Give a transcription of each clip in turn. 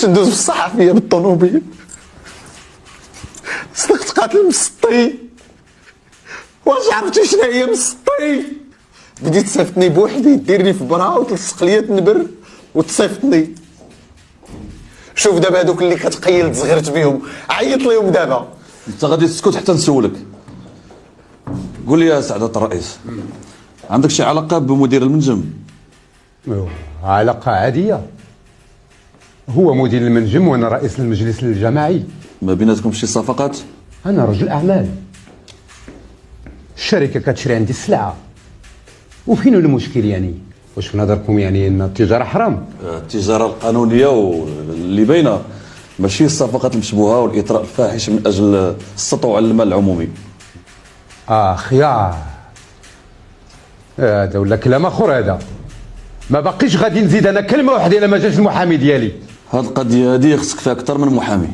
باش ندوز في الصحفيه بالطوموبيل. صدقت قاتل مسطي. واش عرفتي شنو هي مسطي؟ بديت تصيفطني بوحدي، ديرني في برا وتلصق ليا النبر وتصيفطني. شوف دابا هذوك اللي كتقيل تزغرت بهم عيط ليهم دابا. انت غادي تسكت حتى نسولك. قول لي يا سعادة الرئيس، عندك شي علاقة بمدير المنجم؟ علاقة عادية، هو مدير المنجم وانا رئيس المجلس الجماعي. ما بيناتكم شي صفقات؟ انا رجل اعمال، الشركة كتشري عندي السلعة، وفين المشكل يعني؟ واش في نظركم يعني ان التجارة حرام؟ التجارة القانونية واللي باينة، ماشي الصفقات المشبوهة والإطراء الفاحش من أجل السطو على المال العمومي. خيار هذا ولا كلام اخر. هذا ما باقيش غادي نزيد انا كلمة واحدة الا ما جاش المحامي ديالي. هاد القضية هادي خصك فيها أكثر من محامي،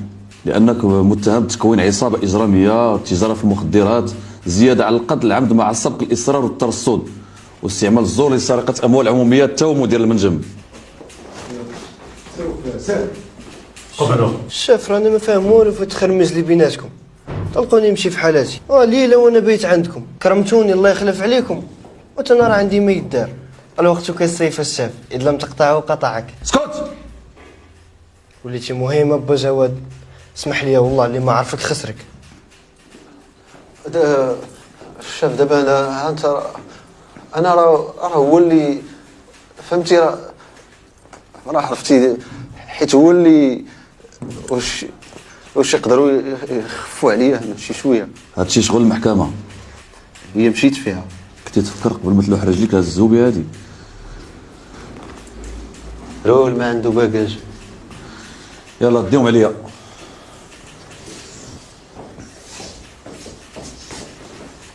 لأنك متهم بتكوين عصابة إجرامية، التجارة في المخدرات، زيادة على القتل، العمد مع السبق، الإصرار والترصد، واستعمال الزور لسرقة أموال عمومية تو مدير المنجم. الشاف راني ما فاهم والو في التخرميز اللي بيناتكم. طلقوني نمشي في حالاتي، ليله وانا بيت عندكم، كرمتوني الله يخلف عليكم، وتنا راه عندي ما يدار. الوقت كيصيف الشاف، اذا لم تقطعه قطعك. اسكت. وليتي مهمه با جواد، اسمح لي والله اللي ما عرفك خسرك. الشاف دابا انا راه هو اللي فهمتي، راه عرفتي، حيت هو اللي واش يقدروا يخفوا عليا شي شويه. هادشي شغل المحكمة، هي مشيت فيها. كنتي تفكر قبل ما تلوح رجليك هاد الزوبي هادي. رول ما عنده باكاج. يلا ديهم عليا.